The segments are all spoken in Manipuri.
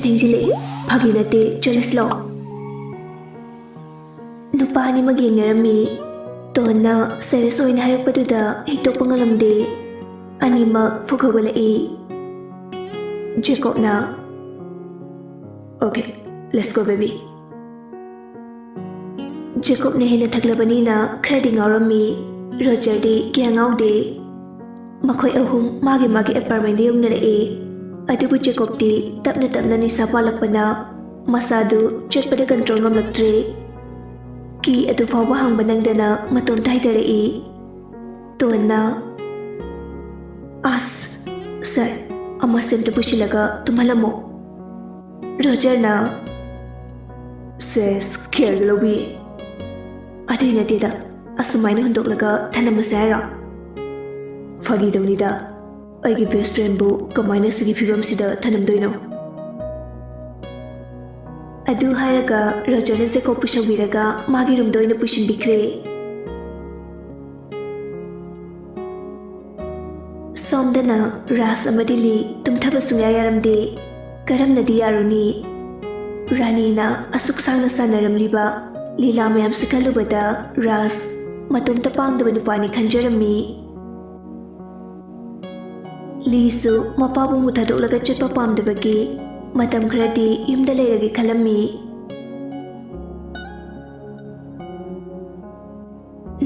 ꯊꯦꯡꯖꯤꯜꯂꯛꯑꯦ ꯐꯥꯒꯤ ꯅꯠꯇꯦ ꯆꯠꯂꯁꯤ ꯂꯥꯛꯑꯣ ꯅꯨꯄꯥ ꯑꯅꯤꯃꯛ ꯌꯦꯡꯅꯔꯝꯃꯤ ꯇꯣꯟꯅ ꯁꯦꯔꯤꯌꯁ ꯑꯣꯏꯅ ꯍꯥꯏꯔꯛꯄꯗꯨꯗ ꯍꯤꯛꯇꯣꯛꯄ ꯉꯝꯂꯝꯗꯦ ꯑꯅꯤꯃꯛ ꯐꯨꯛ ꯍꯧꯒꯠꯂꯛꯏ ꯖꯦꯀꯣꯕꯅ "Okay, let's go baby." ꯖꯦꯀꯣꯕꯅ ꯍꯦꯟꯅ ꯊꯛꯂꯕꯅꯤꯅ ꯈꯔꯗꯤ ꯉꯥꯎꯔꯝꯃꯤ ꯔꯣꯖꯔꯗꯤ ꯀꯌꯥ ꯉꯥꯎꯗꯦ ꯃꯈꯣꯏ ꯑꯍꯨꯝ ꯃꯥꯒꯤ ꯑꯦꯄꯥꯔꯠꯃꯦꯟꯗ ꯌꯧꯅꯔꯛꯏ ꯑꯗꯨꯕꯨ ꯖꯦꯀꯣꯕꯇꯤ ꯇꯞꯅ ꯇꯞꯅ ꯅꯤꯁꯥ ꯄꯥꯜꯂꯛꯄꯅ ꯃꯁꯥꯗꯨ ꯆꯠꯄꯗ ꯀꯟꯇ꯭ꯔꯣꯜ ꯉꯝꯂꯛꯇ꯭ꯔꯦ ꯀꯤ ꯑꯗꯨ ꯐꯥꯎꯕ ꯍꯥꯡꯕ ꯅꯪꯗꯅ ꯃꯇꯣꯝꯇ ꯍꯥꯏꯊꯔꯛꯏ ꯇꯣꯟꯅ "ꯑꯁ ꯁꯔ ꯑꯃꯁꯦ ꯑꯝꯇ ꯄꯨꯁꯤꯜꯂꯒ ꯇꯨꯝꯍꯜꯂꯝꯃꯣ." ꯔꯣꯖꯔꯅ "ꯁꯦꯁ ꯀꯦꯌꯔꯒ ꯂꯧꯕꯤꯌꯦ ꯑꯗꯨꯏ ꯅꯠꯇꯦꯗ ꯑꯁꯨꯃꯥꯏꯅ ꯍꯨꯟꯗꯣꯛꯂꯒ ꯊꯅꯝꯃꯁꯦ ꯍꯥꯏꯔꯣ ꯐꯥꯒꯤ ꯇꯧꯅꯤꯗ ꯑꯩꯒꯤ ꯕꯦꯁ ꯐ꯭ꯔꯦꯟꯕꯨ ꯀꯃꯥꯏꯅ ꯁꯤꯒꯤ ꯐꯤꯕꯝꯁꯤꯗ ꯊꯅꯝꯗꯣꯏꯅꯣ." ꯑꯗꯨ ꯍꯥꯏꯔꯒ ꯔꯣꯖꯔꯅ ꯖꯦꯀꯣꯕꯄꯨ ꯁꯧꯕꯤꯔꯒ ꯃꯥꯒꯤ ꯔꯨꯝꯗ ꯑꯣꯏꯅ ꯄꯨꯁꯤꯟꯕꯤꯈ꯭ꯔꯦ ꯁꯣꯝꯗꯅ ꯔꯥꯖ ꯑꯃꯗꯤ ꯂꯤ ꯇꯨꯝꯊꯕ ꯁꯨꯡꯌꯥ ꯌꯥꯔꯝꯗꯦ ꯀꯔꯝꯅꯗꯤ ꯌꯥꯔꯨꯅꯤ ꯔꯥꯅꯤꯅ ꯑꯁꯨꯛ ꯁꯥꯡꯅ ꯁꯥꯟꯅꯔꯝꯂꯤꯕ ꯂꯤꯂꯥ ꯃꯌꯥꯝꯁꯤ ꯈꯜꯂꯨꯕꯗ ꯔꯥꯖ ꯃꯇꯣꯝꯇ ꯄꯥꯡꯗꯕ ꯅꯨꯄꯥꯅꯤ ꯈꯟꯖꯔꯝꯃꯤ ꯂꯤꯁꯨ ꯃꯄꯥꯕꯨꯡꯕꯨ ꯊꯥꯗꯣꯛꯂꯒ ꯆꯠꯄ ꯄꯥꯝꯗꯕꯒꯤ ꯃꯇꯝ ꯈꯔꯗꯤ ꯌꯨꯝꯗ ꯂꯩꯔꯒꯦ ꯈꯜꯂꯝꯃꯤ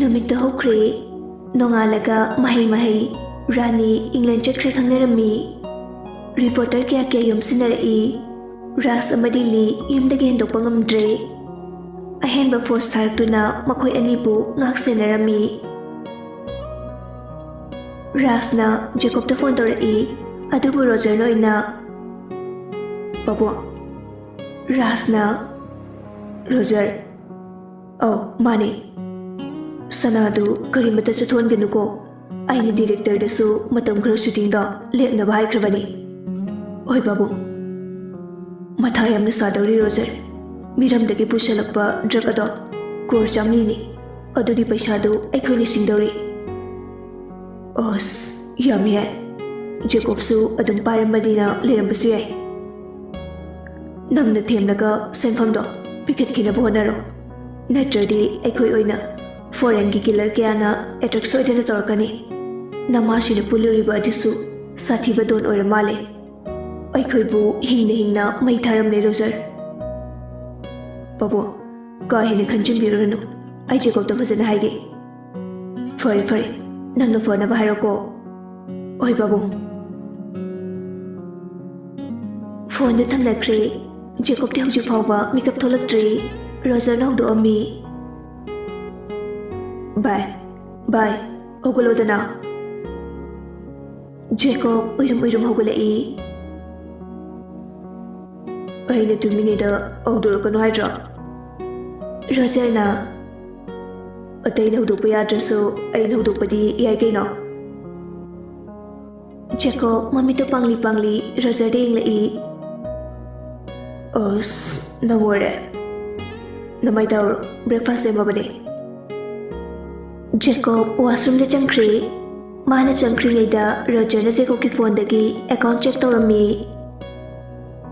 ꯅꯨꯃꯤꯠꯇ ꯍꯧꯈ꯭ꯔꯦ ꯅꯣꯡꯉꯥꯜꯂꯒ ꯃꯍꯩ ꯔꯥꯅꯤ ꯏꯪꯂꯦꯟ ꯆꯠꯈ꯭ꯔꯦ ꯈꯪꯅꯔꯝꯃꯤ ꯔꯤꯄꯣꯔꯇꯔ ꯀꯌꯥ ꯌꯣꯝꯁꯤꯟꯅꯔꯛꯏ ꯔꯥꯖ ꯑꯃꯗꯤ ꯂꯤ ꯌꯨꯝꯗꯒꯤ ꯍꯦꯟꯗꯣꯛꯄ ꯉꯝꯗ꯭ꯔꯦ ꯑꯍꯦꯟꯕ ꯐꯣꯔꯁ ꯊꯥꯔꯛꯇꯨꯅ ꯃꯈꯣꯏ ꯑꯅꯤꯕꯨ ꯉꯥꯛ ꯁꯦꯟꯅꯔꯝꯃꯤ ꯔꯥꯖꯅ ꯖꯦꯀꯣꯕꯇ ꯐꯣꯟ ꯇꯧꯔꯛꯏ ꯑꯗꯨꯕꯨ ꯔꯣꯖꯔꯅ ꯑꯣꯏꯅ "ꯄꯥꯕꯨꯡ." ꯔꯥꯖꯅ "ꯔꯣꯖꯔ ꯑꯧ ꯃꯥꯅꯦ ꯁꯅꯥꯗꯨ ꯀꯔꯤꯃꯇ ꯆꯠꯊꯣꯛꯍꯟꯒꯅꯨꯀꯣ ꯑꯩꯅ ꯗꯤꯔꯦꯛꯇꯔꯗꯁꯨ ꯃꯇꯝ ꯈꯔ ꯁꯨꯇꯤꯡꯗ ꯂꯦꯞꯅꯕ ꯍꯥꯏꯈ꯭ꯔꯕꯅꯤ." "ꯍꯣꯏ ꯄꯥꯕꯨꯡ." "ꯃꯊꯥ ꯌꯥꯝꯅ ꯁꯥꯗꯧꯔꯤ ꯔꯣꯖꯔ ꯃꯤꯔꯝꯗꯒꯤ ꯄꯨꯁꯜꯂꯛꯄ ꯗ꯭ꯔꯒ ꯑꯗꯣ ꯀ꯭ꯔꯣꯔ 200ꯅꯤ ꯑꯗꯨꯒꯤ ꯄꯩꯁꯥꯗꯨ ꯑꯩꯈꯣꯏꯅ ꯁꯤꯡꯗꯧꯔꯤ." "ꯑꯁ ꯌꯥꯝ ꯌꯥꯏ ꯖꯦꯀꯣꯕꯁꯨ ꯑꯗꯨꯝ ꯄꯥꯏꯔꯝꯕꯅꯤꯅ ꯂꯩꯔꯝꯕꯁꯨ ꯌꯥꯏ ꯅꯪꯅ ꯊꯦꯝꯂꯒ ꯁꯦꯟꯐꯝꯗꯣ ꯄꯤꯈꯠꯈꯤꯅꯕ ꯍꯣꯠꯅꯔꯣ ꯅꯠꯇ꯭ꯔꯗꯤ ꯑꯩꯈꯣꯏ ꯑꯣꯏꯅ ꯐꯣꯔꯦꯟꯒꯤ ꯀꯤꯂꯔ ꯀꯌꯥꯅ ꯑꯦꯇꯦꯛ ꯁꯣꯏꯗꯅ ꯇꯧꯔꯛꯀꯅꯤ ꯅꯃꯥꯁꯤꯅ ꯄꯨꯜꯂꯨꯔꯤꯕ ꯑꯗꯨꯁꯨ ꯁꯥꯊꯤꯕ ꯗꯣꯟ ꯑꯣꯏꯔ ꯃꯥꯜꯂꯦ ꯑꯩꯈꯣꯏꯕꯨ ꯍꯤꯡꯅ ꯃꯩ ꯊꯥꯔꯝꯂꯦ ꯔꯣꯖꯔ." "ꯄꯥꯕꯨꯡ ꯀꯥ ꯍꯦꯟꯅ ꯈꯟꯖꯤꯟꯕꯤꯔꯨꯔꯅꯨ ꯑꯩ ꯖꯦꯀꯣꯕꯇ ꯐꯖꯅ ꯍꯥꯏꯒꯦ." "ꯐꯔꯦ ꯅꯪꯅ ꯐꯅꯕ ꯍꯥꯏꯔꯣꯀꯣ." "ꯍꯣꯏ ꯄꯥꯕꯨꯡ." ꯐꯣꯟꯗꯨ ꯊꯝꯅꯈ꯭ꯔꯦ ꯖꯦꯀꯣꯕꯇꯤ ꯍꯧꯖꯤꯛ ꯐꯥꯎꯕ ꯃꯤꯀꯞ ꯊꯣꯛꯂꯛꯇ꯭ꯔꯤ ꯔꯣꯖꯔꯅ ꯍꯧꯗꯣꯛꯑꯝꯃꯤ "ꯕꯥꯏ ꯍꯧꯒꯠꯂꯣꯗꯅ." ꯖꯦꯀꯣꯕ ꯎꯏꯔꯨꯝ ꯍꯧꯒꯠꯂꯛꯏ "ꯑꯩꯅ ꯇꯨꯝꯃꯤꯉꯩꯗ ꯍꯧꯗꯣꯔꯛꯀꯅꯨ ꯍꯥꯏꯗ꯭ꯔꯣ?" ꯔꯣꯖꯔꯅ "ꯑꯇꯩꯅ ꯍꯧꯗꯣꯛꯄ ꯌꯥꯗ꯭ꯔꯁꯨ ꯑꯩꯅ ꯍꯧꯗꯣꯛꯄꯗꯤ ꯌꯥꯏ ꯀꯩꯅꯣ." ꯖꯦꯀꯣꯕ ꯃꯃꯤꯠꯇꯨ ꯄꯥꯡꯂꯤ ꯔꯣꯖꯔꯗ ꯌꯦꯡꯂꯛꯏ "ꯑꯁ ꯅꯪ ꯑꯣꯏꯔꯦ ꯅꯃꯥꯏ ꯇꯥꯎꯔꯣ ꯕ꯭ꯔꯦꯛꯐꯥꯁ ꯁꯦꯝꯃꯕꯅꯦ." ꯖꯦꯀꯣꯕ ꯋꯥꯁꯔꯨꯝꯗ ꯆꯪꯈ꯭ꯔꯦ ꯃꯥꯅ ꯆꯪꯈ꯭ꯔꯤꯉꯩꯗ ꯔꯣꯖꯔꯅ ꯖꯦꯀꯣꯕꯀꯤ ꯐꯣꯟꯗꯒꯤ ꯑꯦꯀꯥꯎꯟꯠ ꯆꯦꯛ ꯇꯧꯔꯝꯃꯤ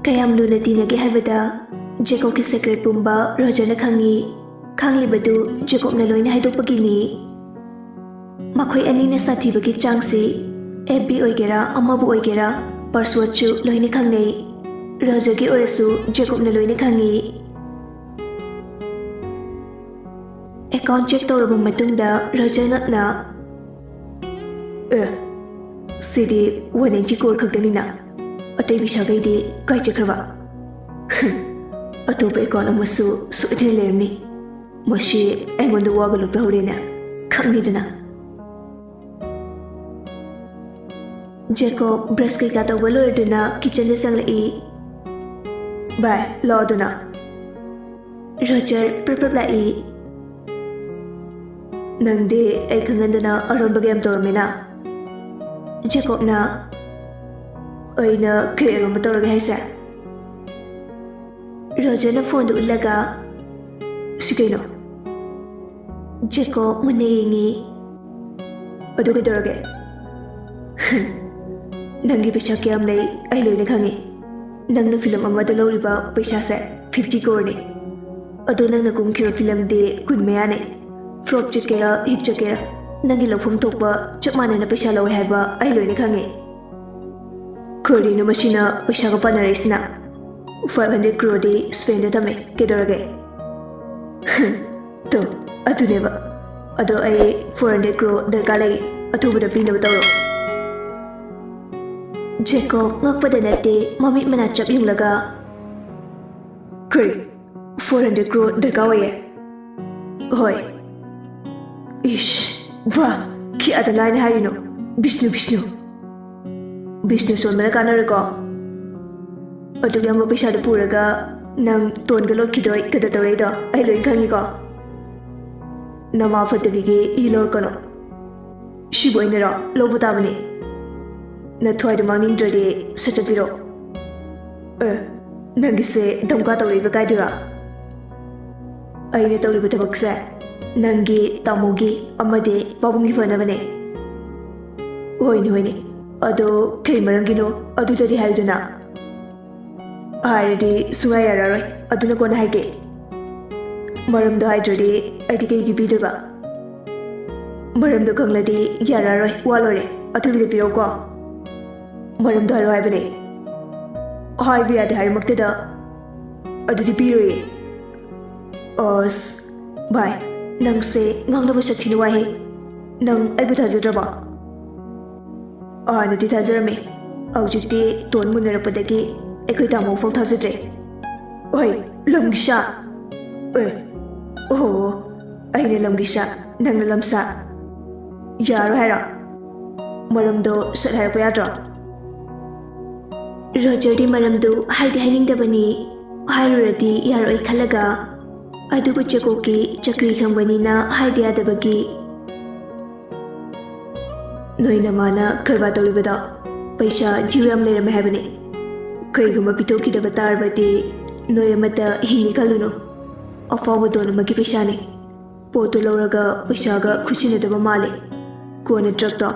ꯀꯌꯥꯝ ꯂꯨꯅ ꯇꯤꯟꯅꯒꯦ ꯍꯥꯏꯕꯗ ꯖꯦꯀꯣꯕꯀꯤ ꯁꯦꯀ꯭ꯔꯦꯠ ꯄꯨꯝꯕ ꯔꯣꯖꯔꯅ ꯈꯪꯂꯤꯕꯗꯨ ꯖꯦꯀꯣꯕꯅ ꯂꯣꯏꯅ ꯍꯥꯏꯗꯣꯛꯄꯒꯤꯅꯤ ꯃꯈꯣꯏ ꯑꯅꯤꯅ ꯁꯥꯊꯤꯕꯒꯤ ꯆꯥꯡꯁꯤ FB ꯑꯣꯏꯒꯦꯔꯥ ꯑꯃꯕꯨ ꯑꯣꯏꯒꯦꯔꯥ ꯄꯥꯁꯋꯥꯔꯗꯁꯨ ꯂꯣꯏꯅ ꯈꯪꯅꯩ ꯔꯣꯖꯔꯒꯤ ꯑꯣꯏꯔꯁꯨ ꯖꯦꯀꯣꯕꯅ ꯂꯣꯏꯅ ꯈꯪꯉꯤ ꯑꯦꯀꯥꯎꯟꯠ ꯆꯦꯛ ꯇꯧꯔꯕ ꯃꯇꯨꯡꯗ ꯔꯣꯖꯔ ꯉꯛꯅ "ꯁꯤꯗꯤ 180 ꯀ꯭ꯔꯣꯔ ꯈꯛꯇꯅꯤꯅ ꯑꯇꯩ ꯄꯩꯁꯥꯈꯩꯗꯤ ꯀꯥꯏ ꯆꯠꯈ꯭ꯔꯕ?" "ꯑꯇꯣꯞꯄ ꯑꯦꯀꯥꯎꯟꯠ ꯑꯃꯁꯨ ꯁꯣꯏꯗꯅ ꯂꯩꯔꯝꯅꯤ ꯃꯁꯤ ꯑꯩꯉꯣꯟꯗ ꯋꯥꯒ ꯂꯣꯠꯄ ꯍꯧꯔꯦꯅꯦ ꯈꯪꯅꯤꯗꯅ." ꯖꯦꯀꯣꯕ ꯕ꯭ꯔꯁ ꯀꯩꯀꯥ ꯇꯧꯕ ꯂꯣꯏꯔꯗꯨꯅ ꯀꯤꯆꯟꯗ ꯆꯪꯂꯛꯏ "ꯕꯥꯏ ꯂꯥꯛꯑꯣꯗꯅ." ꯔꯣꯖꯔ ꯄ꯭ꯔꯞ ꯂꯥꯛꯏ "ꯅꯪꯗꯤ ꯑꯩ ꯈꯪꯍꯟꯗꯅ ꯑꯔꯣꯟꯕꯒ ꯌꯥꯝ ꯇꯧꯔꯝꯃꯤꯅ." ꯖꯦꯀꯣꯕꯅ "ꯑꯩꯅ ꯀꯩ ꯑꯔꯣꯟꯕ ꯇꯧꯔꯒꯦ ꯍꯥꯏꯁꯦ?" ꯔꯣꯖꯔꯅ ꯐꯣꯟꯗꯨ ꯎꯠꯂꯒ "ꯁꯤ ꯀꯩꯅꯣ?" ꯖꯦꯀꯣꯕ ꯃꯨꯟꯅ ꯌꯦꯡꯉꯤ "ꯑꯗꯨ ꯀꯩꯗꯧꯔꯒꯦ?" "ꯅꯪꯒꯤ ꯄꯩꯁꯥ ꯀꯌꯥꯝ ꯂꯩ ꯑꯩ ꯂꯣꯏꯅ ꯈꯪꯉꯤ nangna film amada loriba paisa se 50 crore ne adu nangna kumkhira film de kun maya ne flop chikera hit chikera nangi lofum thokpa chapmana na paisa lawe haiba ai loine khange khori no machina paisa ga panare sina 500 crore de spend da me kedorage to adu deba ado ai 400 crore darka lai atubada pina batawro Jeko ngakpada nate mami mana chap yung laga Kuri 400 crore darka waye Hoy Ish Ba Ki adalay na hari no Bishnu son mana kana rako Ado yung mapisa da puraga Nang ton galot kidoy kadataway da Ay loin kangi ko Nama fatabigi ilor ko no Shiboy nara Lobo tabani na thoy de morning dre such a biro nangi se damka tawri ba kaidira aine tawri ba tabak se nangi tamogi amade babungi fana bane hoini ado kai marangi no adu tadi haiduna ayadi suga yararoi aduna kona haige maram do haidre aidi kai gi bidu ba maram do kangladi yararoi walore atu bi biyo ko Maram do haro haibane Hai biya de hari makte da Adudi piroi Os Bye Nang se ngang na ba sa thinuwa he Nang ay bu thajadraba Nati thajarame Aujikti ton munarapadagi Ekoi tamo fong thajadre Oi lamgisha Oh Aine lamgisha Nang na lamsa Yaro haira Maram do sat haira pa yadra Roger di maram du haidi haining dabani hairuradi yaroi khalaga adubu chakoki chakri khambani na haidi adabagi noina mana karba tawibada paisa jiram lera me habani kaiguma pitoki da batar bati noyamata hini kaluno afawa don magi paisa ni poto loraga paisa ga khusina da male kona truck da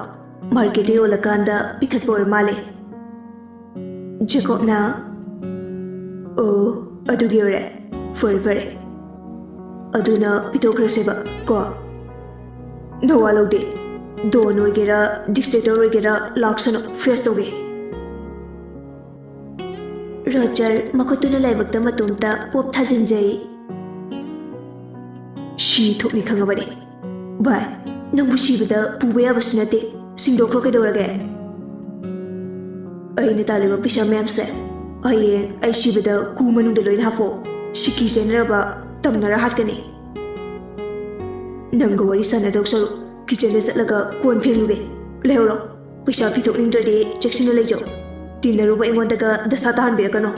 market yola kanda pikhat por male Jacob na adugi ore forever aduna pitokraseba ko no walode don ogera dictator ogera laksana face toge Roger makotuna laibakta matumta pop thajinjai shi thokni khangabani bai nangbu shibada pubaya basnate singdokro kedorage Aine taliba pisa memse aye ai shibada ku manung da loin hapo shiki senraba tamnara hatkani nanga wari sana doksaru kitchen satlaga kon phengluge lehoro pisa pithok ningdade checksina leijo tinaruba engondaga dasa tahan birakano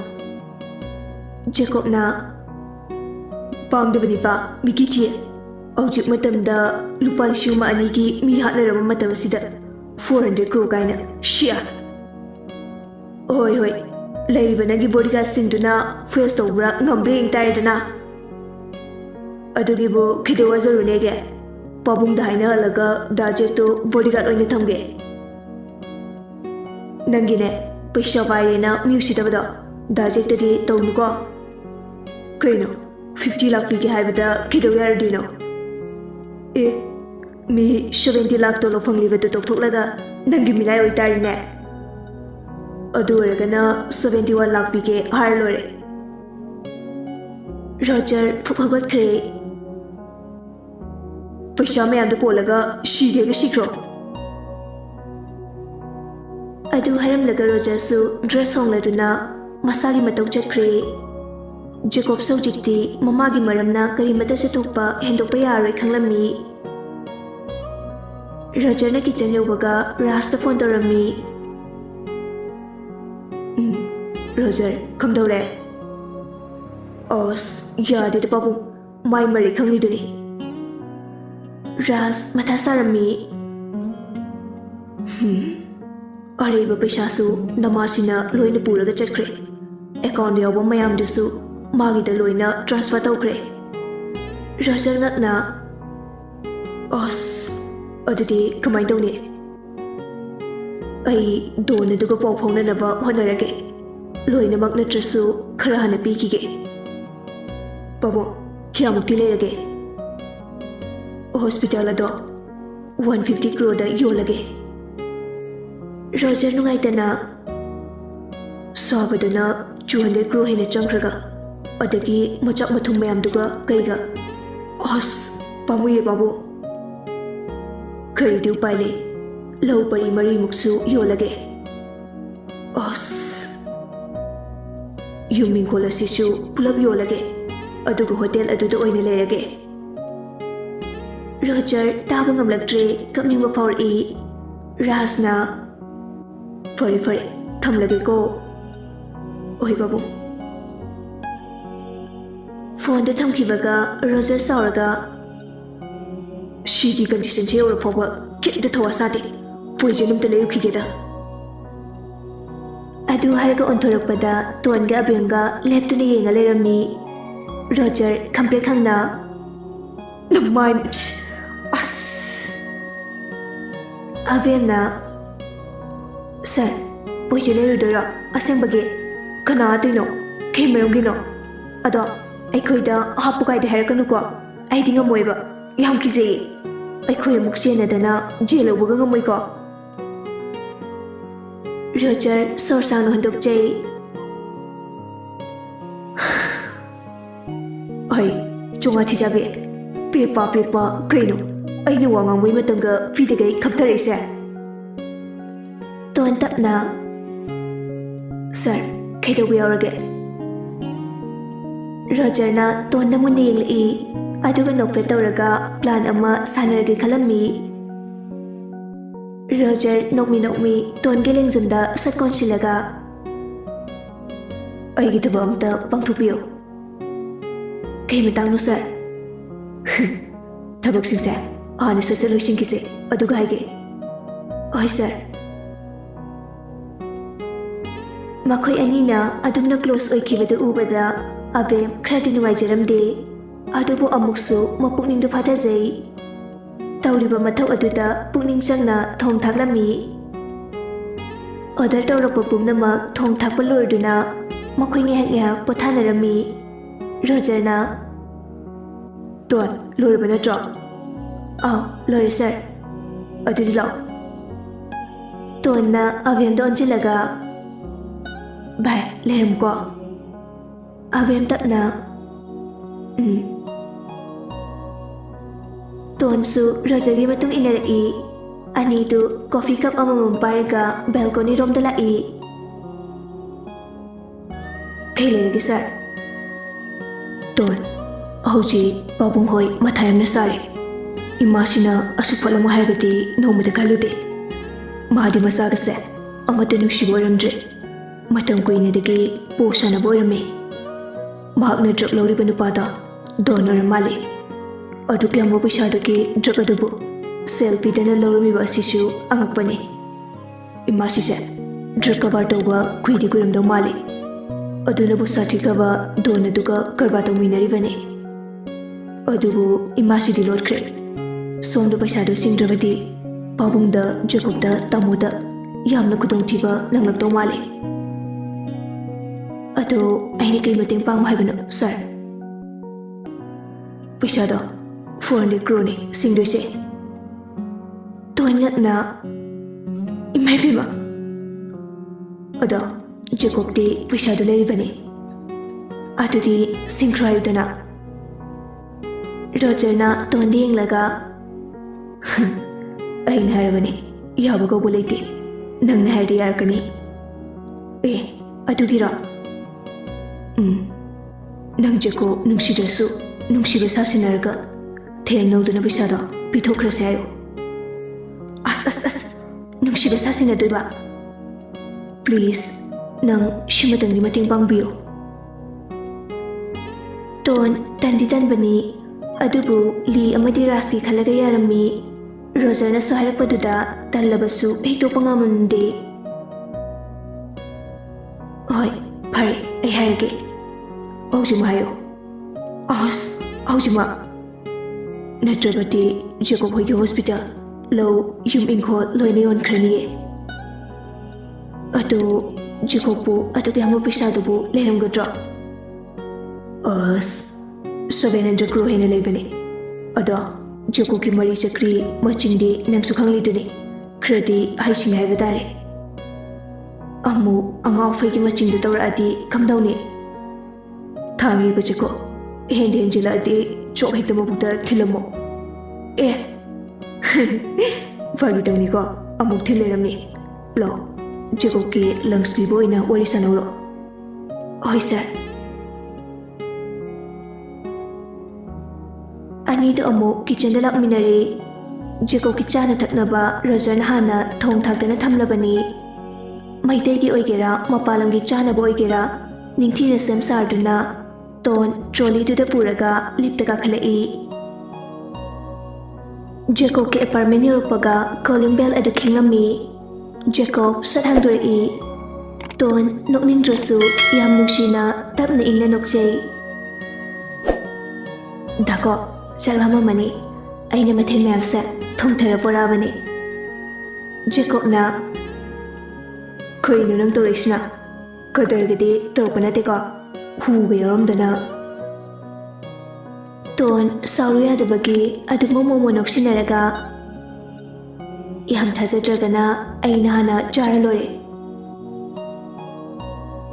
Jacob na pangdabani pa mikiti aujik matamda lupa lishuma anigi mi hatlaraba matam sida 400 crore kaina shia Hoi Laiba nagi bodyguard singduna face tawbra ngambe ingtaridana Adugi bo khido wazarunege Pabung da haina alaga daje to bodyguard oine thamge Nangine paisa bairena music dabada daje tadi tawnuko Kaino 50 lakh pige haibada khido yaradino mi 70 lakh to lo phangliba to tokthoklaga nangi milai oitarine Adu oragana 71 lakh pike har lore Roger fupabat kre Paisa mayam da polaga shige ga shikro Adu haram laga Roger su dress song laduna masali matau chakre Jacob sojikti mamagi maramna karimata se thokpa hendokpa yaroi khanglami Roger na kitchen yobaga rasta phone torami Roger, come down there. Os, yadi the babu, my Mary Kangli Duni. Ras, Matasarami. Ariba Pishasu, Namasina, Loina Pura the Chakre. Account the Obama Mayam Dusu, Magi the Loina, transfer Tokre. Roger Natna. Os, Odidi, come I don't I don't need to go pop on another honorage. loinamak natrasu khara hana pikige. Pabong, kiyamukti lerage. Hospital ado 150 crore da yolage. Roger nungaitana sabadana 200 crore hena changkraga adagi machak mathum mayam duga kaiga as pamuye babu khari du paile low pari mari muksu yolage as yuming kola sisu pulab yolage aduga hotel aduda oina lerage. Roger taba ngamlaktre kapning ba i rasna fare thamlage ko oi babu phone da thamkibaga Roger sauraga shigi condition che ora phoba kit da thawasati poison umta leyu khigeda adu harga onthorokpada tonga benga leptuni yenga lerami. Roger khampe khangna the mind as avena sir poison leyu dora asembage kana tuino kemerongino ado aikhoida hapukai de harakanu ko aidinga moiba yam kije aikhoi muksena dana jelo buga ngamoi ko. Roger sorsano handok jai ai chunga thijabe pepa kaino aina wangang moi matanga fidegai khaptare se ton tapna sir kaido yaurage. Roger na ton da mun yengli aduga nokfe tawraga plan ama sanarage khalami. Roger nokmi ton geleng zunda satkon silaga aigi thaba amta pangthupiyo kai matang no sir thabak singse ani sa solution kise aduga haige oi sir makhoi anina adumna close oikibada ubada abe khadi nuwai jaramde adubu amuksu mapukning du phata jai tawriba mathau aduda pukning changna thong thaklami. Order tawrakpa pumnama thong thakpa loiduna makhoi ngehak pothanarami. Roger na ton loiba na drop aw lori sir adudi law ton na avem don chilaga bye leram ko avem tapna ton su Roger gi matung inari ani tu coffee cup amamam parga balcony rom dala kai leragi sir ton hauji babung hoi mathayam na sare imasina asupalamu haibati nomada kalude madi masaga se amata nushi boramdre matam koine degi posana borame magna drug lori banu pada donor male adu kyambo paisa degi drug adubu selfie dana lormi ba sisu angakpani imasi se drug cover toba khuidi guram do male aduna bu sati kaba dona duga karba to minari bane adubu imasi di lord kre somdo paisa do singdravadi pabungda jakubda tamuda yamna kudong thiba nanglak to male ado aini kai mateng pang haibano sir paisa do 400 crore ni singdo se toingat na imai bima ado Jacob di paisa do leri bane adudi singkhrayu dana Roger na tondi englaga aina harabane yaba go bolete nang hardi yarkani adugi ra nang Jacob nungsidasu nungsiba sasinarga them noduna paisa do pithokrase ayo as nungsiba sasina doiba please nang shimatang mating pangbiyo ton tandi tanbani adubu li amadi raski khalaga yarami. Roger na soharakpaduda tallabasu hekto pangamunde hoi phare ai harage aujuma hayo as aujuma natrabati Jacob hoyi hospital low yum inko loine on khraniye ado Jacobu atuk yamu pisa dubu leram gadra. 700 crore hena lebani. Ada Jacob ki mari chakri machindi nang sukhang liduni. Kredi haising hai batare. Amu anga fai ki machindi tawra adi kamdauni. Thangi ba Jacob. Hende jila adi chok hekta mabukta thilamo. Fagi tawni ko amuk thilerami. Lo Jacob ki lungs ki boy na wari sanolo. Oi sir. Ani do amu kitchen da lakminare. Jacob ki chana thaknaba Roger na hana thong thakdana thamlabani. Maitei gi oigera mapalam gi chana bo oigera ningthi na sem sarduna ton trolley to the puraga lipta ka khalai. Jacob ke apartment yopaga calling bell at the kingami. Jacob sat hangdore e ton nokning drasu yam nushina tapna ingna nokchei. Dako chalama mani aina mathen mayam sa thongthara porabani. Jacob na koinu nang torisna kadargadi topana teka huga yaramdana. Ton sauya da bagi aduk momo noksinaraga yam thajadragana aina hana jara lore.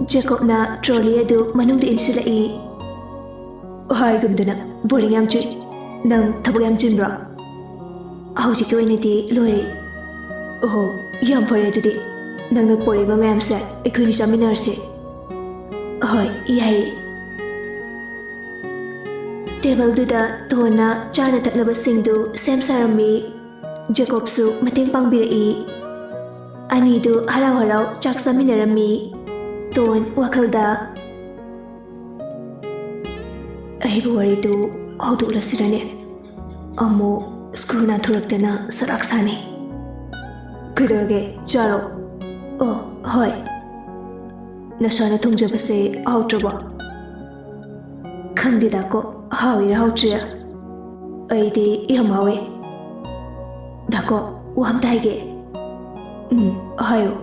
Jacob na trolley adu manungda insilai. Hai gumdana boring yam chui nang thabak yam chinbra. Hauji ki oinati lore. Oh yam phare adudi nang na pore ba mayam sa ekhuni chaminarse. Hoi yai. Table duda tona chana taknaba singdu sem sarami. Jacob su mateng pangbirai. Ani du harau harau chak saminarami. Ton wakalda. Aibu wari du haudu lasirane. Amo screw na thurakdana saraksani. Kudage charo. Oh hoi. Nasana thongjabase outraba. Khandida ko hawira hautriya. Aidi ihamawe. Dako wam taige. Hayo.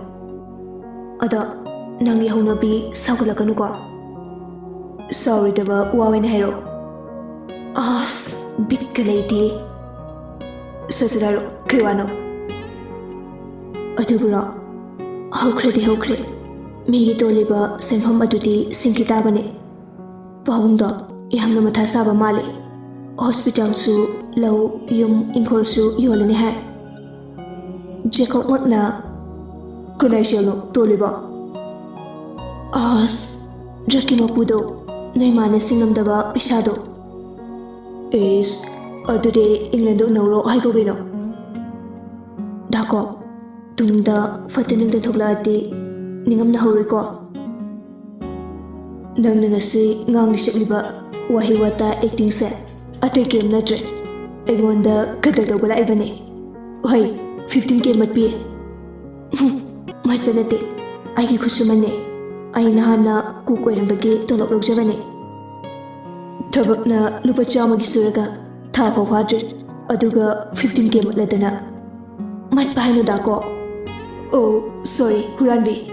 Ada nang yahunabi sagulakanu ko. Sorry daba wawin hero. As bit kalaiti. Sasadaro kriwano. Adubura. Hokre. Migi toliba senfam adudi sinkitabane. Pahungda ihamna matha saba male. Hospital su lau yum inkol su yolani hai. Jacob makna kunai shelo toliba. As draki mapudo naimana singamdaba pisado. Is adude England nauro haigo bino. Dako tungda fatiningda thoklati ningamna hawriko. Nang ngasi ngang sikliba wahi wata acting set ate game natre engonda kadal dogala ibane. Oi 15k matpi. Matpanate aigi khusumane. Ai nahana ku koirambagi tolok logjabane. Thabakna lupa chamagi suraga tha phaw hadre aduga 15k matladana. Matpa hainu dako. Oh sorry huranbi.